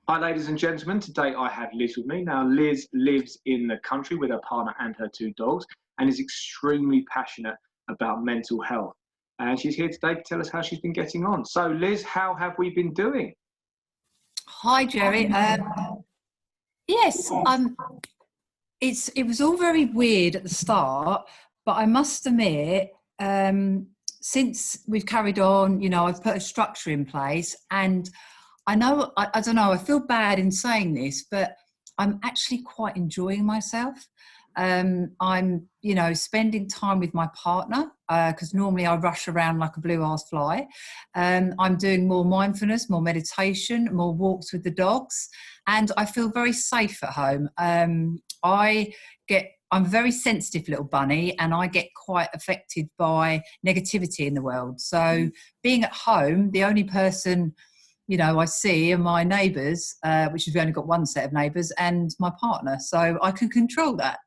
Hi, ladies and gentlemen. Today I have Liz with me. Now, Liz lives in the country with her partner and her 2 dogs and is extremely passionate about mental health. And she's here today to tell us how she's been getting on. So, Liz, how have we been doing? Hi, Jerry. Yes, it was all very weird at the start, but I must admit, since we've carried on, I've put a structure in place, and I know, I don't know, I feel bad in saying this, but I'm actually quite enjoying myself. I'm, spending time with my partner, because normally I rush around like a blue-ass fly. I'm doing more mindfulness, more meditation, more walks with the dogs, and I feel very safe at home. I'm a very sensitive little bunny, and I get quite affected by negativity in the world. So being at home, the only person I see are my neighbours, which is we've only got one set of neighbours, and my partner. So I can control that.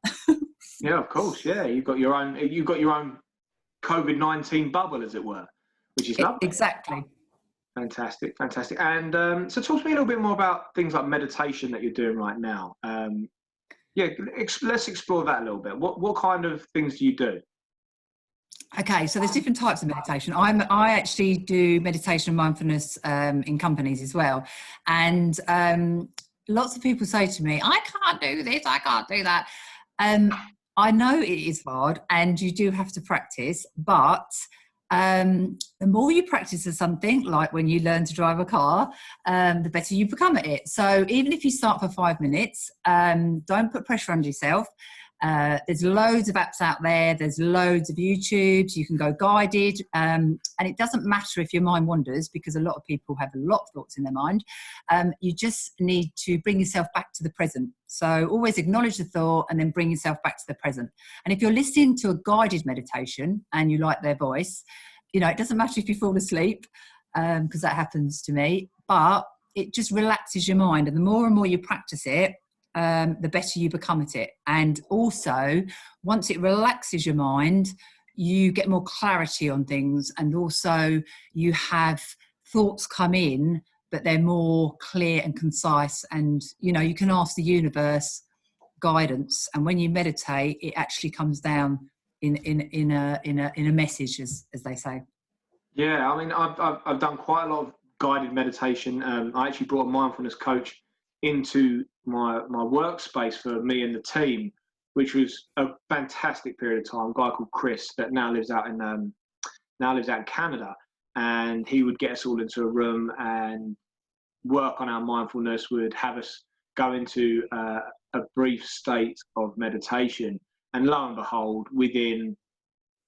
Yeah, of course. Yeah, you've got your own COVID-19 bubble, as it were, which is lovely. Exactly. Fantastic, fantastic. And so talk to me a little bit more about things like meditation that you're doing right now. Let's explore that a little bit. What kind of things do you do? Okay, so there's different types of meditation. I actually do meditation and mindfulness in companies as well. And lots of people say to me, I can't do this, I can't do that. I know it is hard and you do have to practice, but the more you practice at something, like when you learn to drive a car, the better you become at it. So even if you start for 5 minutes, don't put pressure on yourself. There's loads of apps out there, there's loads of YouTubes, you can go guided, and it doesn't matter if your mind wanders, because a lot of people have a lot of thoughts in their mind. You just need to bring yourself back to the present. So always acknowledge the thought and then bring yourself back to the present. And if you're listening to a guided meditation and you like their voice, it doesn't matter if you fall asleep, because that happens to me, but it just relaxes your mind. And the more and more you practice it, the better you become at it. And also, once it relaxes your mind, you get more clarity on things, and also you have thoughts come in, but they're more clear and concise, and you can ask the universe guidance, and when you meditate it actually comes down in a message, as they say. Yeah, I mean, I've done quite a lot of guided meditation. I actually brought a mindfulness coach into my workspace for me and the team, which was a fantastic period of time. A guy called Chris that now lives out in Canada, and he would get us all into a room and work on our mindfulness. Would have us go into a brief state of meditation, and lo and behold, within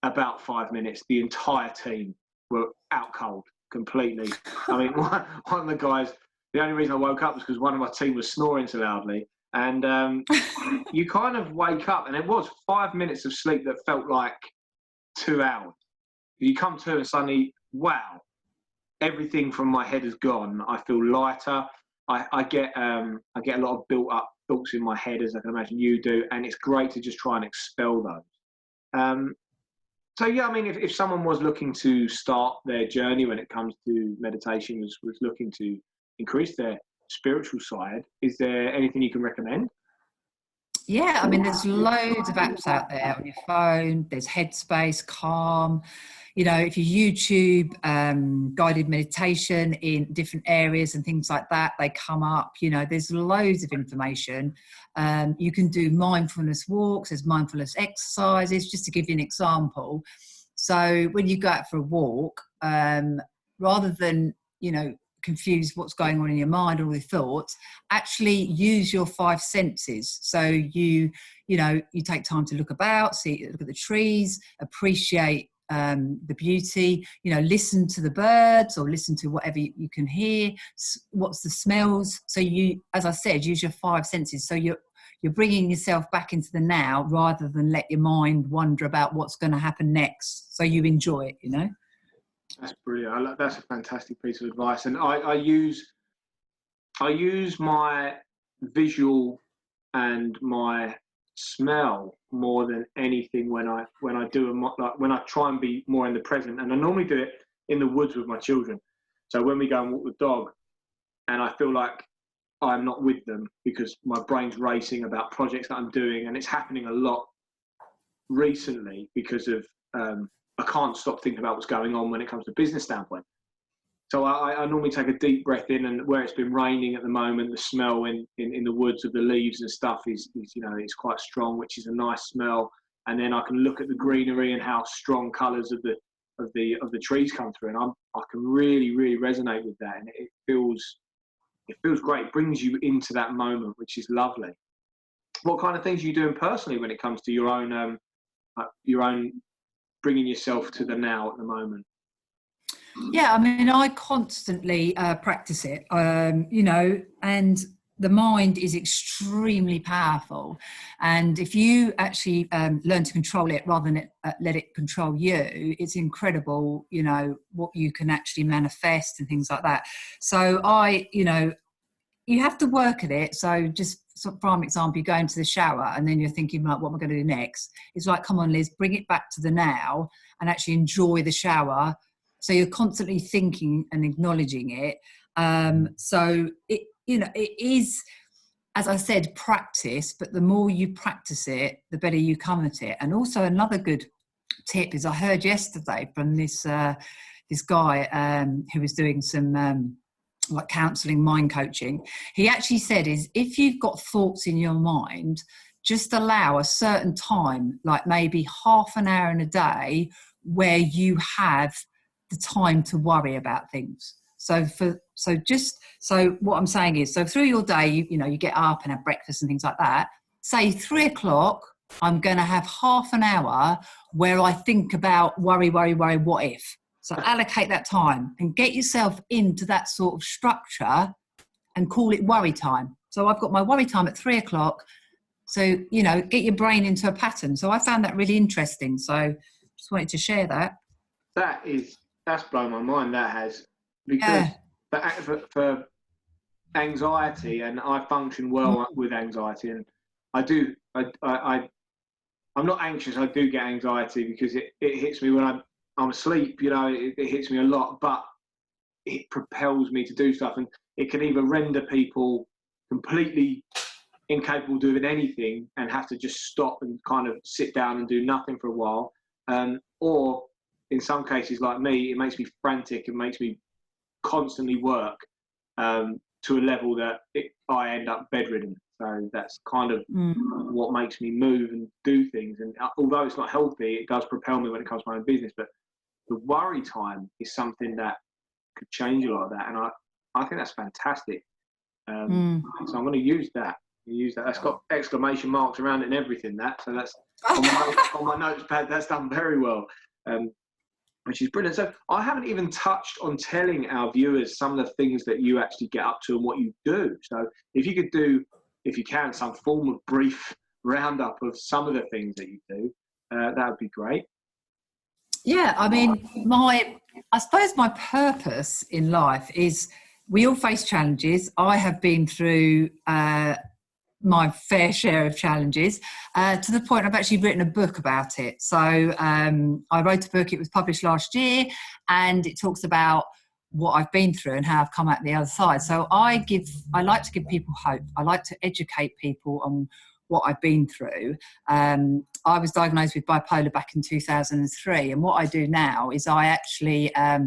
about 5 minutes, the entire team were out cold completely. I mean, one of the guys, the only reason I woke up was because one of my team was snoring so loudly. And you kind of wake up, and it was 5 minutes of sleep that felt like 2 hours. You come to and suddenly, wow, everything from my head is gone. I feel lighter. I get a lot of built up thoughts in my head, as I can imagine you do, and it's great to just try and expel those. So yeah, I mean, if someone was looking to start their journey when it comes to meditation, was looking to increase their spiritual side, is there anything you can recommend? Yeah, I mean, there's loads of apps out there on your phone. There's Headspace, Calm. If you YouTube guided meditation in different areas and things like that, they come up. There's loads of information. You can do mindfulness walks. There's mindfulness exercises, just to give you an example. So when you go out for a walk, rather than, confuse what's going on in your mind, all the thoughts, actually use your 5 senses. So you take time to look about, look at the trees, appreciate the beauty, listen to the birds, or listen to whatever you can hear. What's the smells? So you, as I said, use your 5 senses. So you're bringing yourself back into the now, rather than let your mind wander about what's going to happen next. So you enjoy it, That's brilliant. That's a fantastic piece of advice. And I use my visual and my smell more than anything when I try and be more in the present. And I normally do it in the woods with my children. So when we go and walk the dog, and I feel like I'm not with them because my brain's racing about projects that I'm doing, and it's happening a lot recently because of I can't stop thinking about what's going on when it comes to business standpoint. So I normally take a deep breath in, and where it's been raining at the moment, the smell in the woods of the leaves and stuff is it's quite strong, which is a nice smell. And then I can look at the greenery and how strong colours of the trees come through, and I can really resonate with that, and it feels great. It brings you into that moment, which is lovely. What kind of things are you doing personally when it comes to your own bringing yourself to the now at the moment? Yeah, I mean, I constantly practice it, and the mind is extremely powerful. And if you actually learn to control it rather than let it control you, it's incredible, what you can actually manifest and things like that. So you have to work at it. So just for prime example, you go into the shower and then you're thinking, like, what am I going to do next? It's like, come on, Liz, bring it back to the now and actually enjoy the shower. So you're constantly thinking and acknowledging it. So it is, as I said, practice, but the more you practice it, the better you come at it. And also another good tip is I heard yesterday from this guy who was doing some like counselling, mind coaching. He actually said is if you've got thoughts in your mind, just allow a certain time, like maybe half an hour in a day, where you have the time to worry about things. So what I'm saying is, so through your day, you get up and have breakfast and things like that. Say 3 o'clock, I'm going to have half an hour where I think about worry, what if? So allocate that time and get yourself into that sort of structure and call it worry time. So I've got my worry time at 3 o'clock. So, get your brain into a pattern. So I found that really interesting. So just wanted to share that. That's blown my mind. That has, because for anxiety, and I function well with anxiety, and I'm not anxious. I do get anxiety because it hits me when I'm asleep. It hits me a lot, but it propels me to do stuff, and it can either render people completely incapable of doing anything and have to just stop and kind of sit down and do nothing for a while, or in some cases like me, it makes me frantic and makes me constantly work to a level that I end up bedridden. So that's kind of what makes me move and do things. And although it's not healthy, it does propel me when it comes to my own business. But the worry time is something that could change a lot of that. And I think that's fantastic. So I'm going to use that. That's got exclamation marks around it and everything. So that's on my notes pad. That's done very well. Which is brilliant. So I haven't even touched on telling our viewers some of the things that you actually get up to and what you do. So if you could do, if you can, some form of brief roundup of some of the things that you do, that would be great. Yeah, I mean, I suppose my purpose in life is we all face challenges. I have been through my fair share of challenges to the point I've actually written a book about it. So I wrote a book, it was published last year, and it talks about what I've been through and how I've come out the other side. So I like to give people hope. I like to educate people on what I've been through. I was diagnosed with bipolar back in 2003, and what I do now is I actually I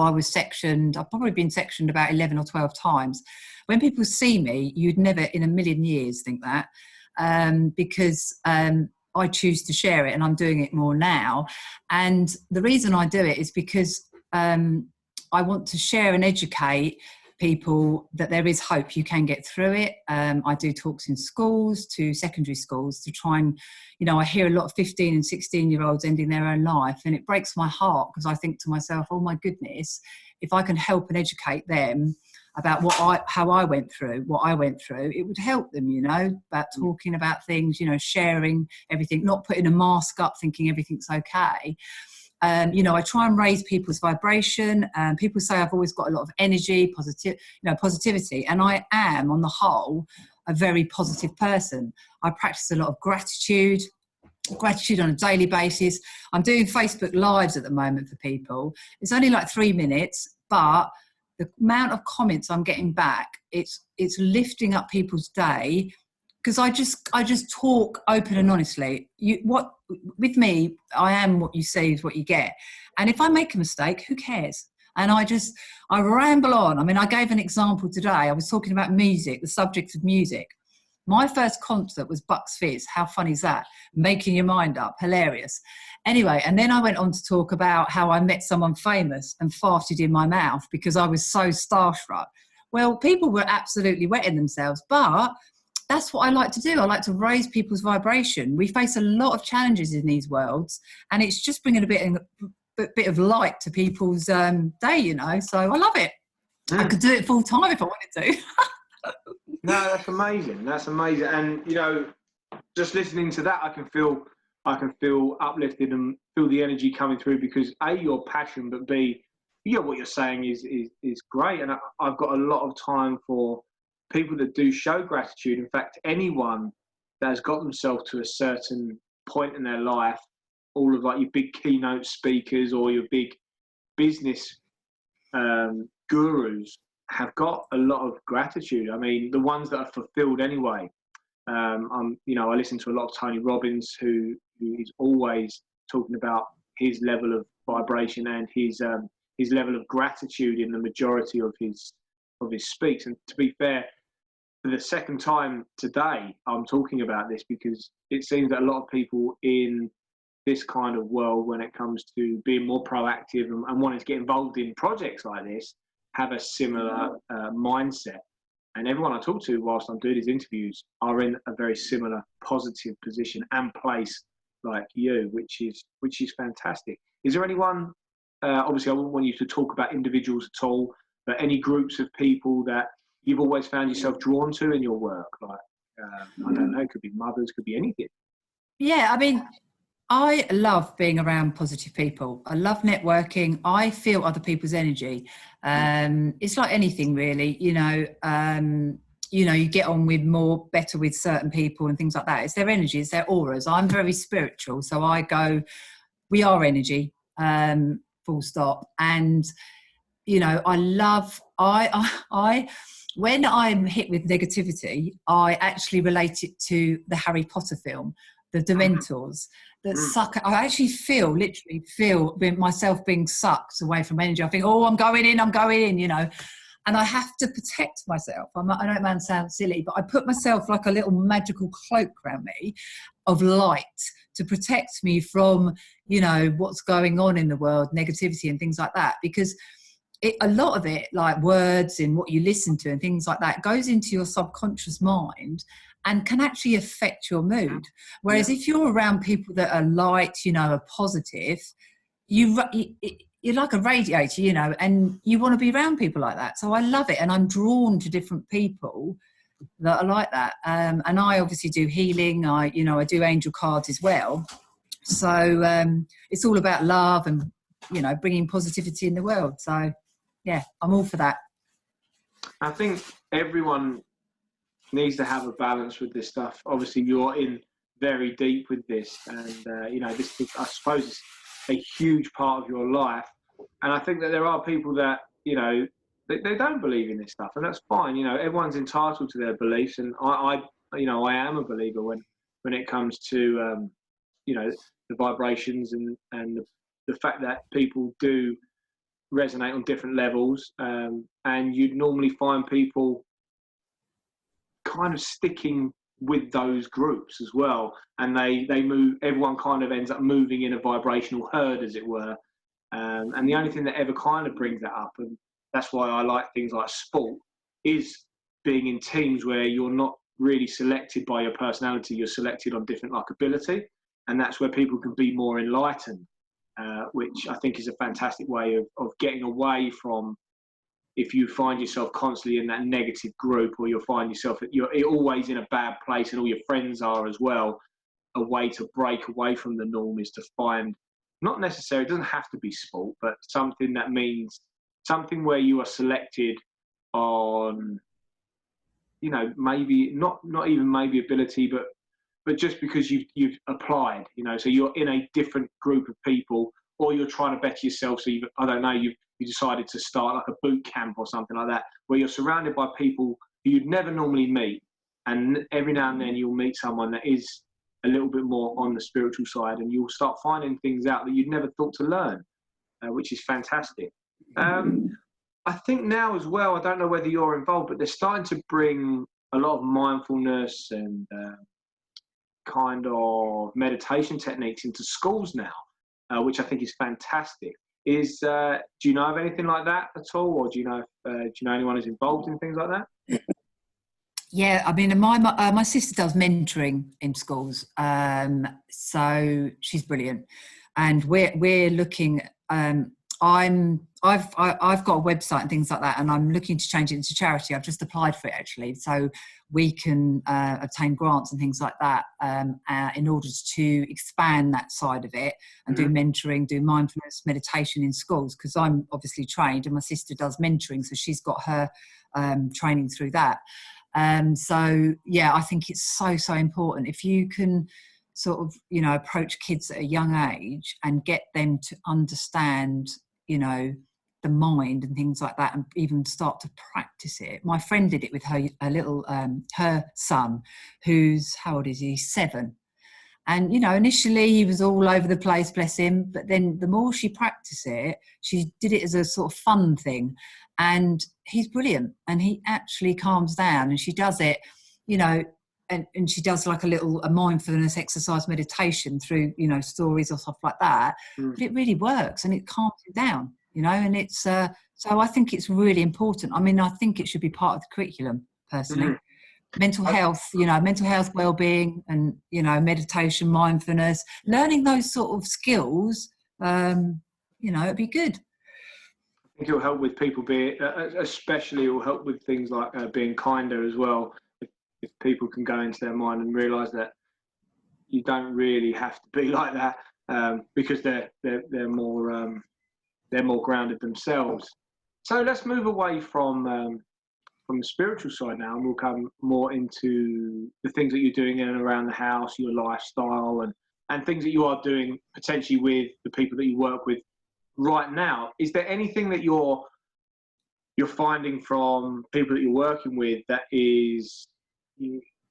was sectioned. I've probably been sectioned about 11 or 12 times. When people see me, you'd never in a million years think that, because I choose to share it, and I'm doing it more now. And the reason I do it is because I want to share and educate people that there is hope. You can get through it. I do talks in schools, to secondary schools, to try and, I hear a lot of 15 and 16-year-olds ending their own life, and it breaks my heart because I think to myself, oh my goodness, if I can help and educate them about how I went through, what I went through, it would help them, about talking about things, sharing everything, not putting a mask up thinking everything's okay. I try and raise people's vibration. People say I've always got a lot of energy, positivity, and I am, on the whole, a very positive person. I practice a lot of gratitude on a daily basis. I'm doing Facebook Lives at the moment for people. It's only like 3 minutes, but the amount of comments I'm getting back, it's lifting up people's day, because I just talk open and honestly. With me, I am what you say is what you get. And if I make a mistake, who cares? And I ramble on. I mean, I gave an example today. I was talking about music, the subject of music. My first concert was Bucks Fizz. How funny is that? Making your mind up. Hilarious. Anyway, and then I went on to talk about how I met someone famous and farted in my mouth because I was so starstruck. Well, people were absolutely wetting themselves, but that's what I like to do. I like to raise people's vibration. We face a lot of challenges in these worlds, and it's just bringing a bit of light to people's day, you know. So I love it. I could do it full time if I wanted to. No, that's amazing. That's amazing. And you know, just listening to that, I can feel uplifted and feel the energy coming through, because A, your passion, but B, what you're saying is great. And I've got a lot of time for people that do show gratitude. In fact, anyone that has got themselves to a certain point in their life, all of like your big keynote speakers or your big business gurus have got a lot of gratitude. I mean, the ones that are fulfilled anyway. I listen to a lot of Tony Robbins, who is always talking about his level of vibration and his level of gratitude in the majority of his speaks. And to be fair, for the second time today, I'm talking about this because it seems that a lot of people in this kind of world, when it comes to being more proactive and wanting to get involved in projects like this, have a similar mindset. And everyone I talk to whilst I'm doing these interviews are in a very similar positive position and place like you, which is fantastic. Is there anyone, obviously I wouldn't want you to talk about individuals at all, but any groups of people that you've always found yourself drawn to in your work? Like, I don't know, it could be mothers, could be anything. Yeah, I mean, I love being around positive people. I love networking. I feel other people's energy. It's like anything really, you know, you get on better with certain people and things like that. It's their energy, it's their auras. I'm very spiritual. So I go, we are energy, full stop. And, you know, when I'm hit with negativity, I actually relate it to the Harry Potter film, the Dementors that suck. I actually literally feel myself being sucked away from energy. I think, oh, I'm going in, you know, and I have to protect myself. I know it might sound silly, but I put myself like a little magical cloak around me of light to protect me from, you know, what's going on in the world, negativity and things like that, because a lot of it, like words and what you listen to and things like that, goes into your subconscious mind and can actually affect your mood. Whereas if you're around people that are light, you know, are positive, you're like a radiator, you know, and you want to be around people like that. So I love it. And I'm drawn to different people that are like that. And I obviously do healing. I do angel cards as well. So it's all about love and, you know, bringing positivity in the world. So yeah, I'm all for that. I think everyone needs to have a balance with this stuff. Obviously, you're in very deep with this, and this I suppose is a huge part of your life. And I think that there are people that, you know, they don't believe in this stuff, and that's fine. You know, everyone's entitled to their beliefs, and I am a believer when it comes to the vibrations and the fact that people do resonate on different levels, and you'd normally find people kind of sticking with those groups as well, and they move. Everyone kind of ends up moving in a vibrational herd, as it were. And the only thing that ever kind of brings that up, and that's why I like things like sport, is being in teams where you're not really selected by your personality, you're selected on different likability, and that's where people can be more enlightened, which I think is a fantastic way of getting away from, if you find yourself constantly in that negative group, or you'll find yourself you're always in a bad place and all your friends are as well. A way to break away from the norm is to find, not necessarily, it doesn't have to be sport, but something that means something where you are selected on, you know, maybe not even maybe ability, but just because you've applied, you know, so you're in a different group of people or you're trying to better yourself. So I don't know, you decided to start like a boot camp or something like that, where you're surrounded by people who you'd never normally meet. And every now and then you'll meet someone that is a little bit more on the spiritual side, and you'll start finding things out that you'd never thought to learn, which is fantastic. I think now as well, I don't know whether you're involved, but they're starting to bring a lot of mindfulness and kind of meditation techniques into schools now, which I think is fantastic. Do you know of anything like that at all, or do you know anyone who's involved in things like that? Yeah, I mean, my sister does mentoring in schools, so she's brilliant, and we're looking. I've got a website and things like that, and I'm looking to change it into charity. I've just applied for it actually, so we can obtain grants and things like that in order to expand that side of it and do mentoring, do mindfulness meditation in schools, because I'm obviously trained and my sister does mentoring, so she's got her training through that. So yeah, I think it's so important if you can sort of, approach kids at a young age and get them to understand, the mind and things like that, and even start to practice it. My friend did it with her son, who's, how old is he? 7. And, initially he was all over the place, bless him. But then the more she practiced it, she did it as a sort of fun thing. And he's brilliant. And he actually calms down. And she does it, and she does like a mindfulness exercise meditation through, stories or stuff like that. But it really works and it calms him down, and it's, so I think it's really important. I mean, I think it should be part of the curriculum, personally. Mental health, mental health, wellbeing, and, meditation, mindfulness, learning those sort of skills, it'd be good. I think it'll help with people especially it will help with things like being kinder as well. If people can go into their mind and realise that you don't really have to be like that, because they're more grounded themselves. So let's move away from the spiritual side now, and we'll come more into the things that you're doing in and around the house, your lifestyle, and things that you are doing potentially with the people that you work with right now. Is there anything that you're finding from people that you're working with that is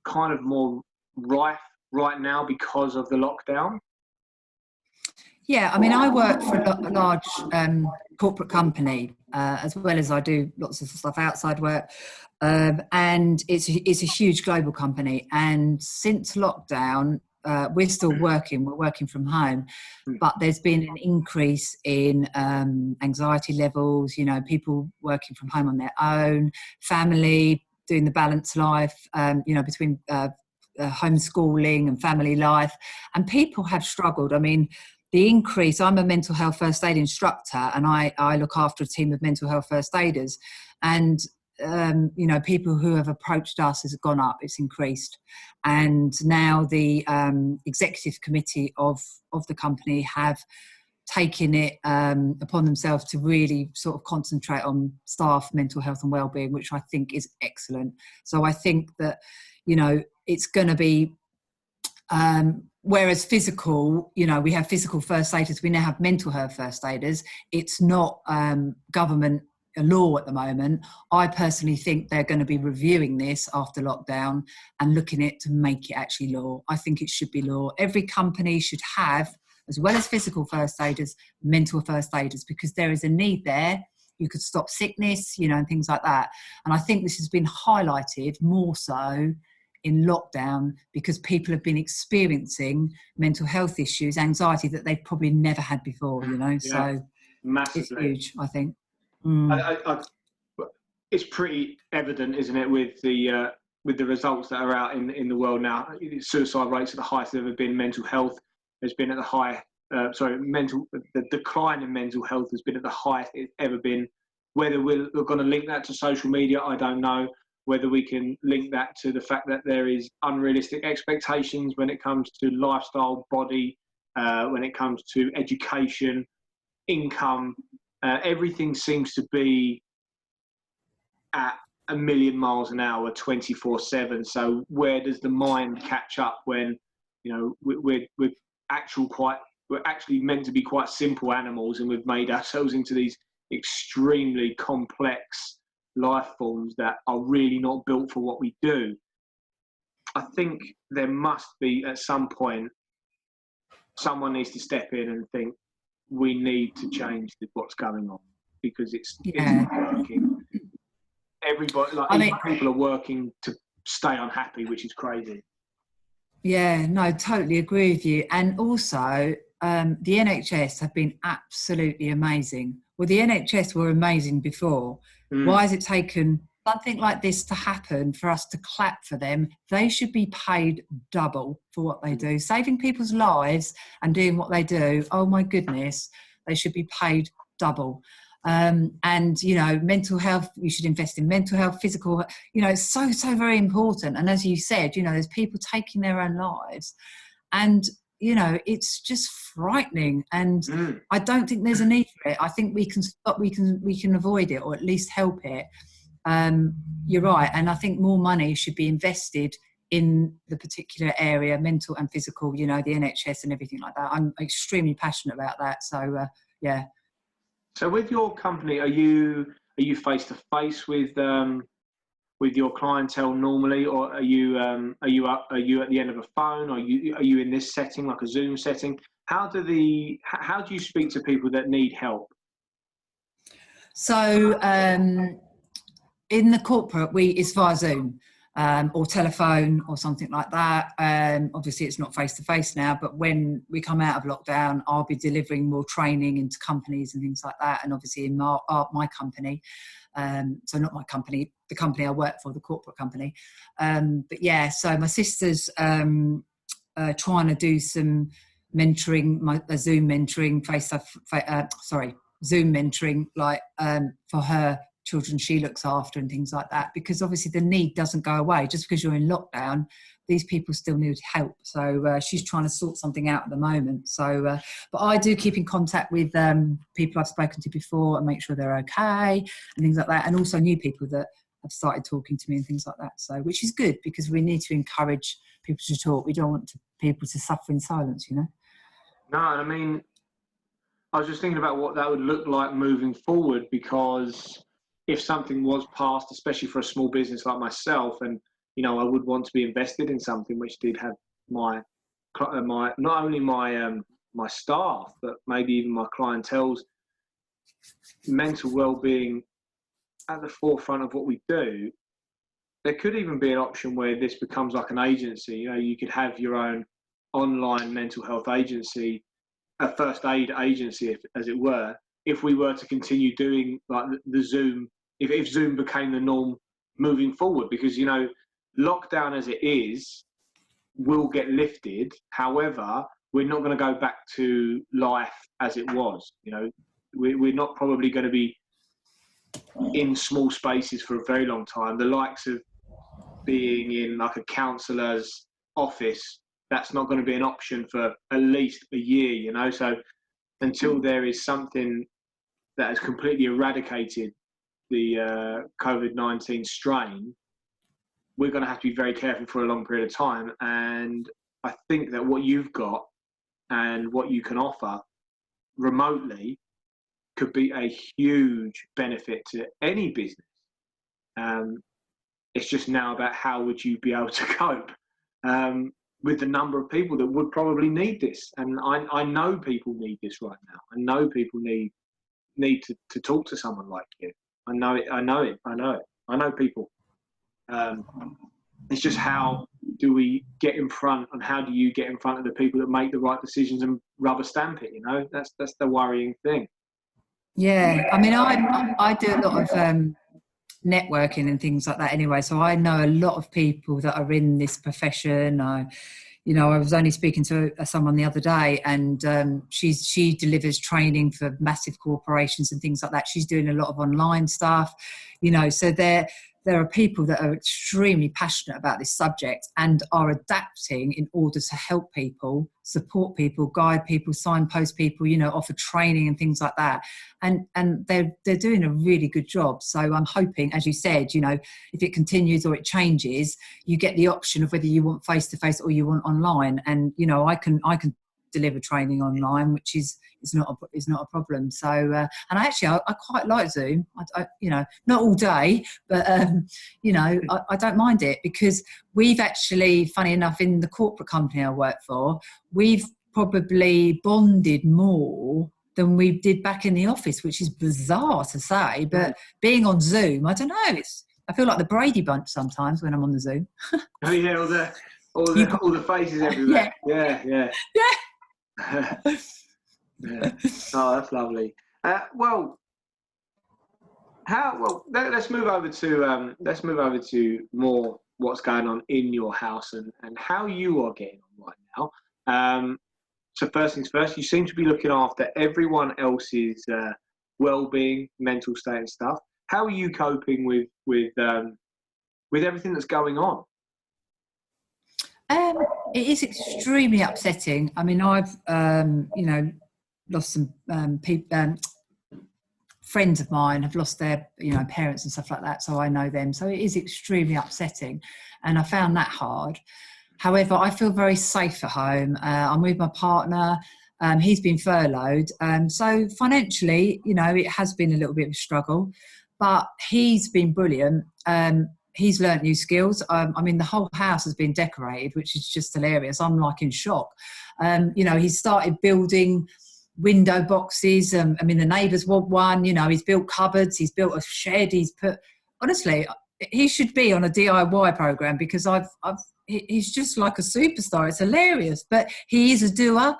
kind of more rife right now because of the lockdown? Yeah, I mean, I work for a large corporate company, as well as I do lots of stuff outside work, and it's a huge global company. And since lockdown, we're still working. We're working from home, but there's been an increase in anxiety levels. People working from home on their own, family doing the balanced life, between homeschooling and family life, and people have struggled. I mean, the increase, I'm a mental health first aid instructor, and I look after a team of mental health first aiders, and people who have approached us has gone up, it's increased. And now the executive committee of the company have taken it upon themselves to really sort of concentrate on staff mental health and wellbeing, which I think is excellent. So I think that, it's going to be, whereas physical, we have physical first aiders, we now have mental health first aiders. It's not government law at the moment. I personally think they're going to be reviewing this after lockdown and looking at it to make it actually law. I think it should be law. Every company should have, as well as physical first aiders, mental first aiders, because there is a need there. You could stop sickness, and things like that. And I think this has been highlighted more so in lockdown because people have been experiencing mental health issues, anxiety that they've probably never had before, Yeah, so massively. It's huge, I think. It's pretty evident, isn't it, with the results that are out in the world now. Suicide rates are the highest they've ever been. Mental health has been at the decline in mental health has been at the highest it's ever been. Whether we're going to link that to social media, I don't know. Whether we can link that to the fact that there is unrealistic expectations when it comes to lifestyle, body, when it comes to education, income, everything seems to be at a million miles an hour, 24/7. So where does the mind catch up when, we're we're actually meant to be quite simple animals, and we've made ourselves into these extremely complex life forms that are really not built for what we do. I think there must be, at some point, someone needs to step in and think, we need to change what's going on, because it's not working. Everybody, even people are working to stay unhappy, which is crazy. Yeah, no, totally agree with you. And also, the NHS have been absolutely amazing. Well, the NHS were amazing before. Why has it taken something like this to happen for us to clap for them? They should be paid double for what they do. Saving people's lives and doing what they do, oh my goodness, they should be paid double. And, you know, mental health, you should invest in mental health, physical, you know, it's so, so very important. And as you said, you know, there's people taking their own lives, and, you know, it's just frightening. And I don't think there's a need for it. I think we can stop, we can avoid it, or at least help it. You're right. And I think more money should be invested in the particular area, mental and physical, you know, the NHS and everything like that. I'm extremely passionate about that. So, yeah. So with your company, are you face to face with your clientele normally, or are you at the end of a phone? Or are you in this setting, like a Zoom setting? How do you speak to people that need help? So in the corporate, it's via Zoom or telephone or something like that. Obviously, it's not face-to-face now, but when we come out of lockdown, I'll be delivering more training into companies and things like that. And obviously in my company, so not my company, the company I work for, the corporate company. But yeah, so my sister's trying to do some mentoring, Zoom mentoring, Zoom mentoring, like for her children she looks after and things like that, because obviously the need doesn't go away. Just because you're in lockdown, these people still need help. So she's trying to sort something out at the moment. So, but I do keep in contact with people I've spoken to before and make sure they're okay and things like that. And also new people that have started talking to me and things like that. So, which is good, because we need to encourage people to talk. We don't want people to suffer in silence, you know? No, I mean, I was just thinking about what that would look like moving forward, because if something was passed, especially for a small business like myself, and, you know, I would want to be invested in something which did have my not only my staff, but maybe even my clientele's mental well-being at the forefront of what we do. There could even be an option where this becomes like an agency. You know, you could have your own online mental health agency, a first aid agency, as it were, if we were to continue doing like the Zoom, if Zoom became the norm moving forward. Because, you know, lockdown as it is will get lifted. However, we're not going to go back to life as it was. You know, we're not probably going to be in small spaces for a very long time. The likes of being in like a counsellor's office, that's not going to be an option for at least a year, you know. So until there is something that has completely eradicated the COVID-19 strain, we're going to have to be very careful for a long period of time. And I think that what you've got and what you can offer remotely could be a huge benefit to any business. It's just now about how would you be able to cope with the number of people that would probably need this. And I know people need this right now. I know people need to talk to someone like you. I know people. It's just, how do we get in front, and how do you get in front of the people that make the right decisions and rubber stamp it? You know, that's the worrying thing. Yeah, I mean, I do a lot of networking and things like that anyway, so I know a lot of people that are in this profession. I was only speaking to someone the other day, and she delivers training for massive corporations and things like that. She's doing a lot of online stuff, you know, so there are people that are extremely passionate about this subject and are adapting in order to help people, support people, guide people, signpost people, you know, offer training and things like that. And they're doing a really good job. So I'm hoping, as you said, you know, if it continues or it changes, you get the option of whether you want face-to-face or you want online. And, you know, I can deliver training online, which is not a problem. So, and I quite like Zoom. I not all day, but I don't mind it, because we've actually, funny enough, in the corporate company I work for, we've probably bonded more than we did back in the office, which is bizarre to say, but being on Zoom, I don't know, I feel like the Brady Bunch sometimes when I'm on the Zoom. Oh yeah, all the faces everywhere. Yeah. Yeah. Yeah. Oh, that's lovely. Let's move over to more what's going on in your house and how you are getting on right now. So first things first, you seem to be looking after everyone else's well-being, mental state and stuff. How are you coping with everything that's going on? It is extremely upsetting. I mean, I've lost some people. Friends of mine have lost their parents and stuff like that, so I know them. So it is extremely upsetting, and I found that hard. However, I feel very safe at home. I'm with my partner. He's been furloughed. So financially, it has been a little bit of a struggle, but he's been brilliant. He's learnt new skills. I mean, the whole house has been decorated, which is just hilarious. I'm like in shock. He's started building window boxes. I mean, the neighbours want one. He's built cupboards. He's built a shed. Honestly, he should be on a DIY program, because he's just like a superstar. It's hilarious, but he is a doer,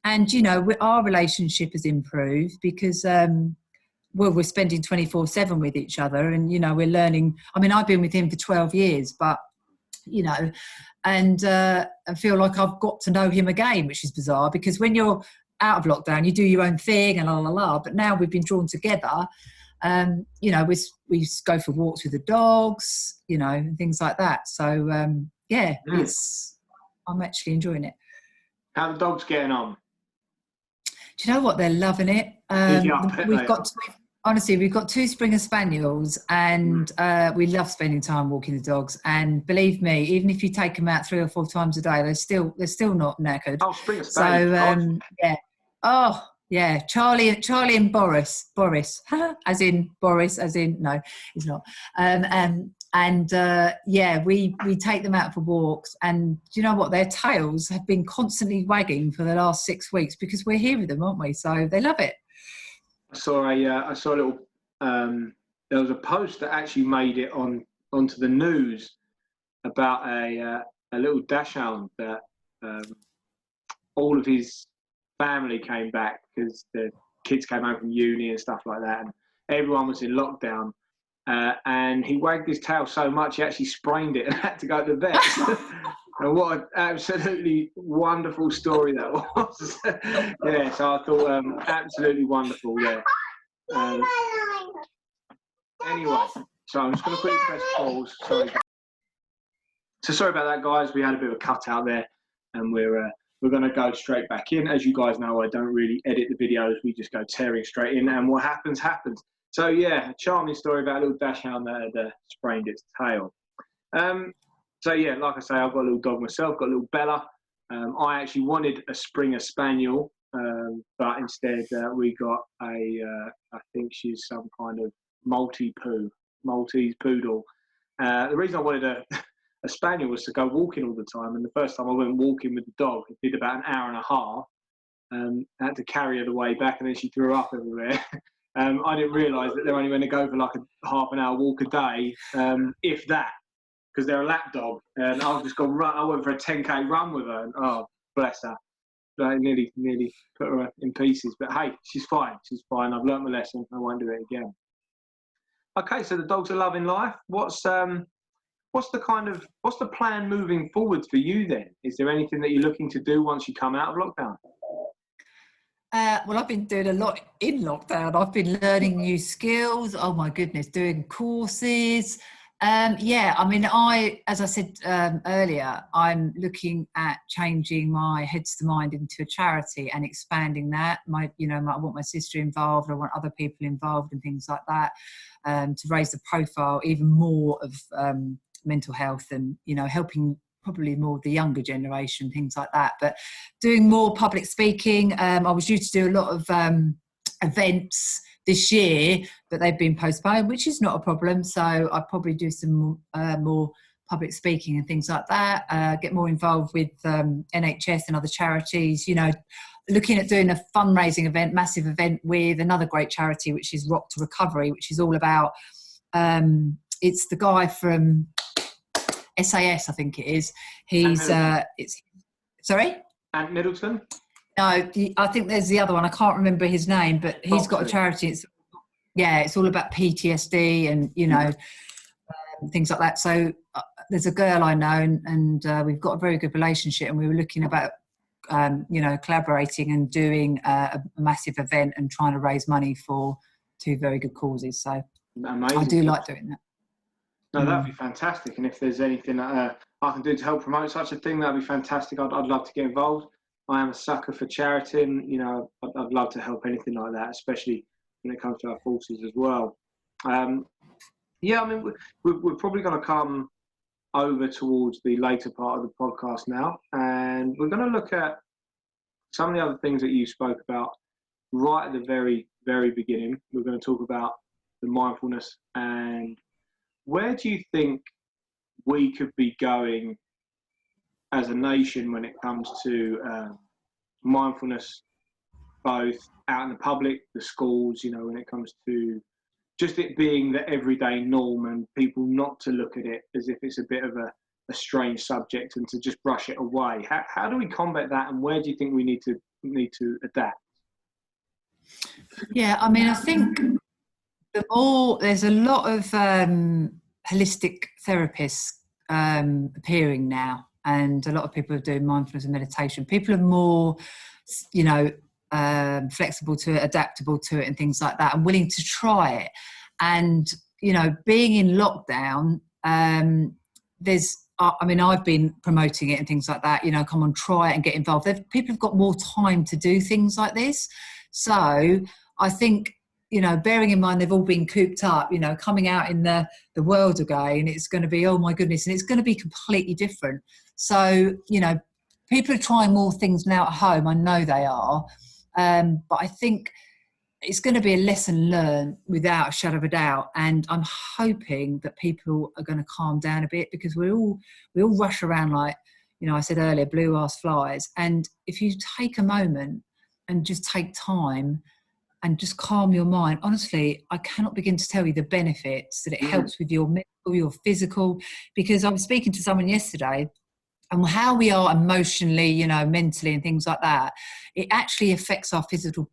and our relationship has improved because we're spending 24/7 with each other, and we're learning. I mean, I've been with him for 12 years, but and I feel like I've got to know him again, which is bizarre, because when you're out of lockdown, you do your own thing and but now we've been drawn together. We go for walks with the dogs, and things like that. So I'm actually enjoying it. How are the dogs getting on? Do you know what? They're loving it. We've got 2 Springer Spaniels, and we love spending time walking the dogs. And believe me, even if you take them out 3 or 4 times a day, they're still not knackered. Oh, Springer Spaniels. So yeah. Oh yeah, Charlie and Boris, as in Boris, as in no, he's not. We take them out for walks, and do you know what? Their tails have been constantly wagging for the last 6 weeks, because we're here with them, aren't we? So they love it. I saw a little. There was a post that actually made it onto the news about a little dachshund that all of his family came back because the kids came home from uni and stuff like that, and everyone was in lockdown. And he wagged his tail so much he actually sprained it and had to go to the vet. And what an absolutely wonderful story that was. Yeah, so I thought absolutely wonderful. Yeah. Anyway, so I'm just going to quickly press pause. Sorry about that, guys. We had a bit of a cut out there, and we're going to go straight back in. As you guys know, I don't really edit the videos. We just go tearing straight in, and what happens, happens. So yeah, a charming story about a little dachshund that had sprained its tail. So yeah, like I say, I've got a little dog myself, got a little Bella. I actually wanted a Springer Spaniel, but instead we got I think she's some kind of Maltese poodle. The reason I wanted a Spaniel was to go walking all the time, and the first time I went walking with the dog, it did about an hour and a half. I had to carry her the way back, and then she threw up everywhere. I didn't realise that they're only going to go for like a half an hour walk a day, if that, because they're a lap dog. And I've just gone run. I went for a 10k run with her, and oh, bless her. I nearly put her in pieces. But hey, she's fine. She's fine. I've learnt my lesson. I won't do it again. Okay, so the dogs are loving life. What's the plan moving forward for you then? Is there anything that you're looking to do once you come out of lockdown? Well, I've been doing a lot in lockdown. I've been learning new skills. Oh my goodness, doing courses. I mean, as I said earlier, I'm looking at changing my Heads to Mind into a charity and expanding that. I want my sister involved. I want other people involved and things like that, to raise the profile even more of mental health, and helping probably more the younger generation, things like that. But doing more public speaking. I was due to do a lot of events this year, but they've been postponed, which is not a problem. So I'll probably do some more public speaking and things like that. Get more involved with NHS and other charities, you know, looking at doing a fundraising event, massive event with another great charity, which is Rock to Recovery, which is all about, it's the guy from SAS, I think it is. He's, sorry? Ant Middleton? No, I think there's the other one. I can't remember his name, but he's got a charity. It's all about PTSD and, you know, things like that. So there's a girl I know, and we've got a very good relationship, and we were looking about, you know, collaborating and doing a massive event and trying to raise money for two very good causes. So amazing. I do like doing that. No, that'd be fantastic. And if there's anything that I can do to help promote such a thing, that'd be fantastic. I'd love to get involved. I am a sucker for charity, and, you know, I'd love to help anything like that, especially when it comes to our forces as well. Yeah, I mean, we're probably going to come over towards the later part of the podcast now, and we're going to look at some of the other things that you spoke about right at the very, very beginning. We're going to talk about the mindfulness, and where do you think we could be going as a nation when it comes to mindfulness, both out in the public, the schools, you know, when it comes to just it being the everyday norm and people not to look at it as if it's a bit of a strange subject and to just brush it away. How do we combat that, and where do you think we need to adapt? Yeah, I mean, I think there's a lot of holistic therapists appearing now, and a lot of people are doing mindfulness and meditation. People are more, you know, flexible to it, adaptable to it, and things like that, and willing to try it. And, you know, being in lockdown, I mean, I've been promoting it and things like that, you know, come on, try it and get involved. People have got more time to do things like this. So I think, you know, bearing in mind they've all been cooped up, you know, coming out in the world again, it's going to be, oh my goodness, and it's going to be completely different. So, you know, people are trying more things now at home. I know they are. But I think it's going to be a lesson learned without a shadow of a doubt. And I'm hoping that people are going to calm down a bit, because we all rush around like, you know, I said earlier, blue ass flies. And if you take a moment and just take time and just calm your mind, honestly, I cannot begin to tell you the benefits that it helps with your mental, your physical, because I was speaking to someone yesterday, and how we are emotionally, you know, mentally and things like that, it actually affects our physical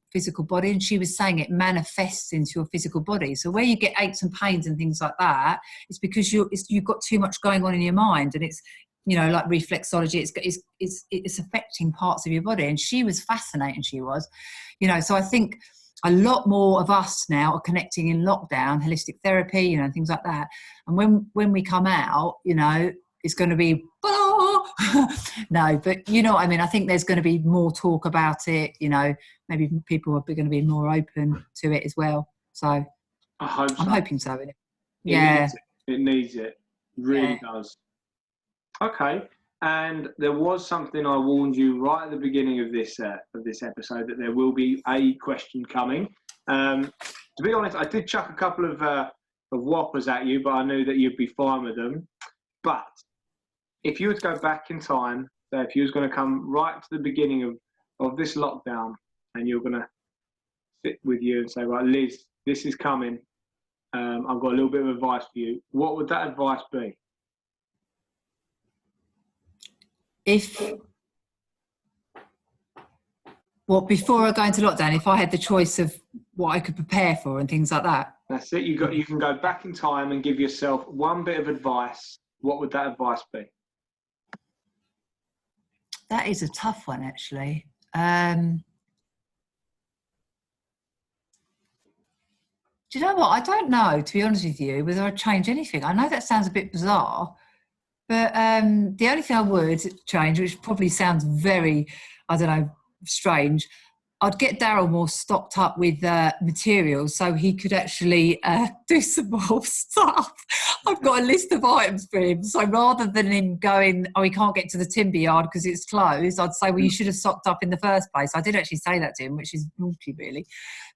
body. And she was saying it manifests into your physical body. So where you get aches and pains and things like that, it's because you've got too much going on in your mind, and it's, you know, like reflexology, it's affecting parts of your body. And she was fascinating, she was, you know. So I think a lot more of us now are connecting in lockdown, holistic therapy, you know, things like that. And when we come out, you know, it's going to be, no, but you know what I mean? I think there's going to be more talk about it, you know, maybe people are going to be more open to it as well. So I hope so. I'm hoping so. It needs it. Really does. Okay. And there was something I warned you right at the beginning of this episode, that there will be a question coming. To be honest, I did chuck a couple of whoppers at you, but I knew that you'd be fine with them. But if you were to go back in time, so if you was going to come right to the beginning of this lockdown, and you're going to sit with you and say, right, Liz, this is coming, I've got a little bit of advice for you, what would that advice be? Before I go into lockdown, if I had the choice of what I could prepare for and things like that? That's it. You can go back in time and give yourself one bit of advice. What would that advice be? That is a tough one, actually. Do you know what? I don't know, to be honest with you, whether I'd change anything. I know that sounds a bit bizarre, but the only thing I would change, which probably sounds very, I don't know, strange, I'd get Daryl more stocked up with materials so he could actually do some more stuff. I've got a list of items for him. So rather than him going, oh, he can't get to the timber yard because it's closed, I'd say, well, you should have stocked up in the first place. I did actually say that to him, which is naughty, really.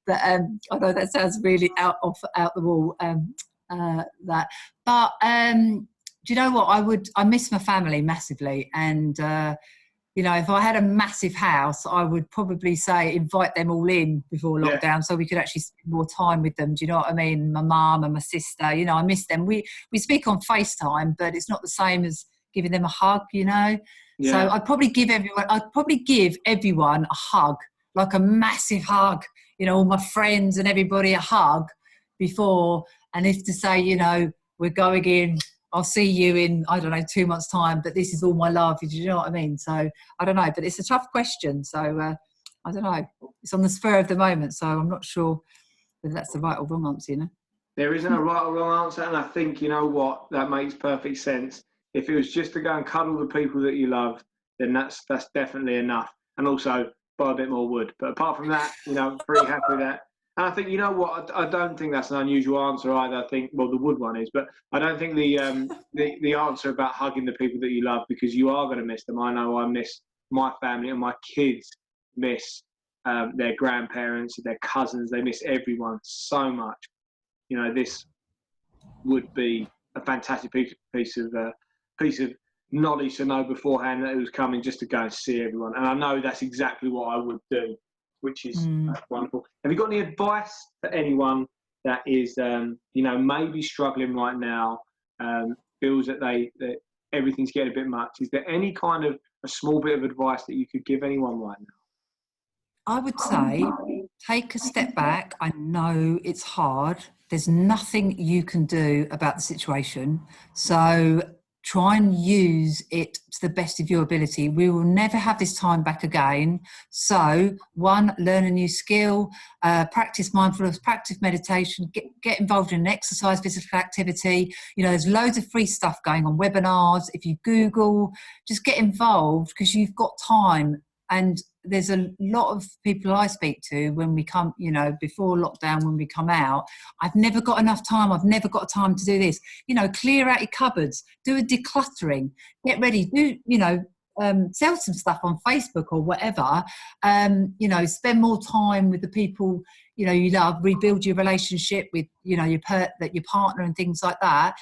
But I know that sounds really out the wall, that. But do you know what? I miss my family massively. And you know, if I had a massive house, I would probably say invite them all in before lockdown so we could actually spend more time with them. Do you know what I mean? My mum and my sister, you know, I miss them. We speak on FaceTime, but it's not the same as giving them a hug, you know? Yeah. So I'd probably give everyone a hug, like a massive hug, you know, all my friends and everybody a hug before. And if to say, you know, we're going in, I'll see you in, I don't know, 2 months' time, but this is all my love. Do you know what I mean? So I don't know, but it's a tough question. So I don't know. It's on the spur of the moment, so I'm not sure whether that's the right or wrong answer, you know? There isn't a right or wrong answer, and I think, you know what, that makes perfect sense. If it was just to go and cuddle the people that you love, then that's definitely enough. And also buy a bit more wood. But apart from that, you know, I'm pretty happy with that. And I think, you know what, I don't think that's an unusual answer either. I think, well, the wood one is, but I don't think the answer about hugging the people that you love, because you are going to miss them. I know I miss my family, and my kids miss their grandparents, their cousins. They miss everyone so much. You know, this would be a fantastic piece of knowledge to know beforehand that it was coming, just to go and see everyone. And I know that's exactly what I would do, which is wonderful. Have you got any advice for anyone that is, you know, maybe struggling right now, feels that that everything's getting a bit much? Is there any kind of a small bit of advice that you could give anyone right now? I would say take a step back. I know it's hard. There's nothing you can do about the situation. So try and use it to the best of your ability. We will never have this time back again. So, one, learn a new skill, practice mindfulness, practice meditation, get involved in an exercise, physical activity. You know, there's loads of free stuff going on, webinars. If you Google, just get involved, because you've got time. And there's a lot of people I speak to when we come, you know, before lockdown, when we come out, I've never got enough time. I've never got time to do this. You know, clear out your cupboards, do a decluttering, get ready, do, you know, sell some stuff on Facebook or whatever. You know, spend more time with the people, you know, you love, rebuild your relationship with, you know, your partner and things like that.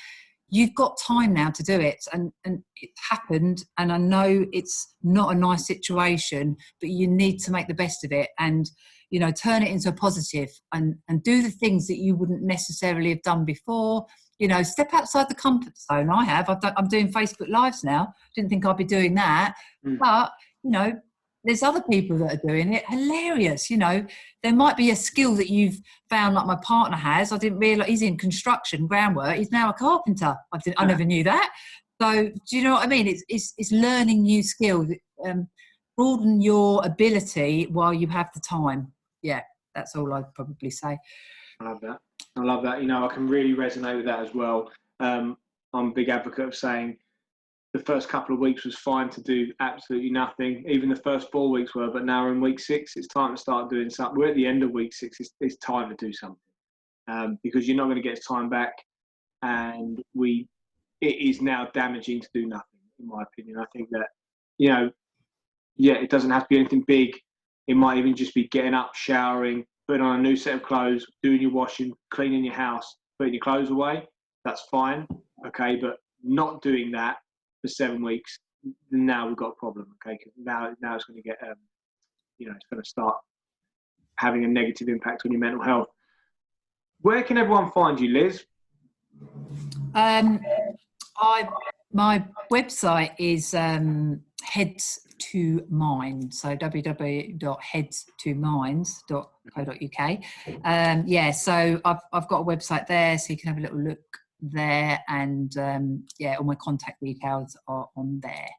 You've got time now to do it, and it happened, and I know it's not a nice situation, but you need to make the best of it, and, you know, turn it into a positive, and do the things that you wouldn't necessarily have done before. You know, step outside the comfort zone. I'm doing Facebook Lives now. Didn't think I'd be doing that, but, you know, there's other people that are doing it. Hilarious. You know, there might be a skill that you've found, like my partner has. I didn't realise he's in construction, groundwork. He's now a carpenter. I never knew that. So do you know what I mean? It's learning new skills. Broaden your ability while you have the time. Yeah, that's all I'd probably say. I love that. You know, I can really resonate with that as well. I'm a big advocate of saying, the first couple of weeks was fine to do absolutely nothing. Even the first 4 weeks were, but now we're in week 6, it's time to start doing something. We're at the end of week 6, it's time to do something, because you're not going to get time back, and it is now damaging to do nothing, in my opinion. I think that, you know, yeah, it doesn't have to be anything big. It might even just be getting up, showering, putting on a new set of clothes, doing your washing, cleaning your house, putting your clothes away. That's fine, okay, but not doing that for 7 weeks, now we've got a problem, okay? Because now it's going to get, you know, it's going to start having a negative impact on your mental health. Where can everyone find you, Liz? My website is Heads to Mind, so www.heads2minds.co.uk. Yeah, so I've got a website there, so you can have a little look there, and yeah, all my contact details are on there.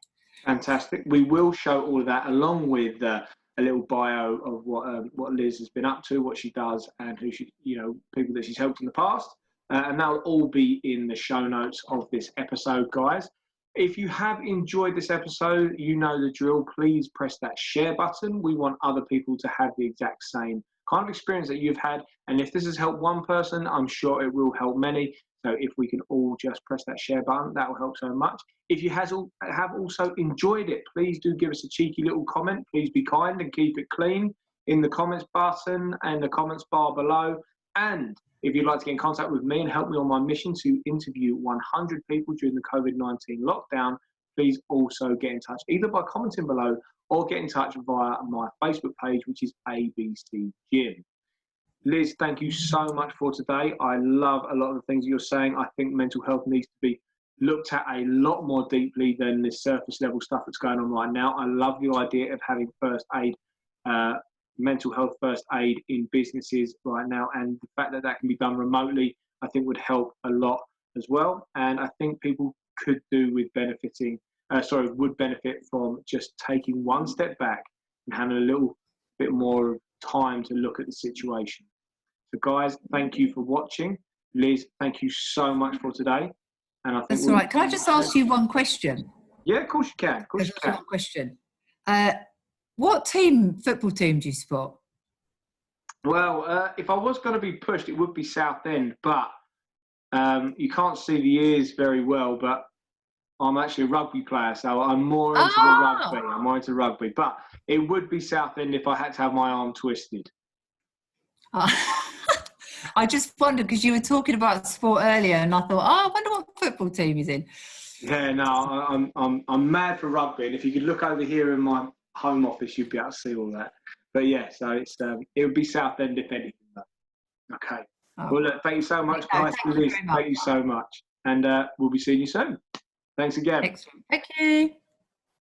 Fantastic. We will show all of that, along with a little bio of what Liz has been up to, what she does, and who she, you know, people that she's helped in the past, and that will all be in the show notes of this episode, guys. If you have enjoyed this episode, you know the drill. Please press that share button. We want other people to have the exact same kind of experience that you've had. And if this has helped one person, I'm sure it will help many. So if we can all just press that share button, that will help so much. If you have also enjoyed it, please do give us a cheeky little comment. Please be kind and keep it clean in the comments button and the comments bar below. And if you'd like to get in contact with me and help me on my mission to interview 100 people during the COVID-19 lockdown, please also get in touch either by commenting below or get in touch via my Facebook page, which is ABC Gym. Liz, thank you so much for today. I love a lot of the things that you're saying. I think mental health needs to be looked at a lot more deeply than this surface level stuff that's going on right now. I love the idea of having first aid, mental health first aid in businesses right now, and the fact that that can be done remotely, I think would help a lot as well. And I think people could do with would benefit from just taking one step back and having a little bit more time to look at the situation. So guys, thank you for watching. Liz, thank you so much for today. And I think that's all right. Can I just ask you one question? Yeah, of course you can. Of course you can. One question. What football team do you support? Well, if I was going to be pushed, it would be Southend, but you can't see the ears very well, but I'm actually a rugby player, so I'm more into the rugby. I'm more into rugby, but it would be Southend if I had to have my arm twisted. I just wondered because you were talking about sport earlier, and I thought, I wonder what football team he's in. Yeah, no, I'm mad for rugby, and if you could look over here in my home office, you'd be able to see all that. But yeah, so it would be Southend if anything. Okay. Well, look, thank you so much, guys. Thank you so much, and we'll be seeing you soon. Thanks again. Excellent. Thank you.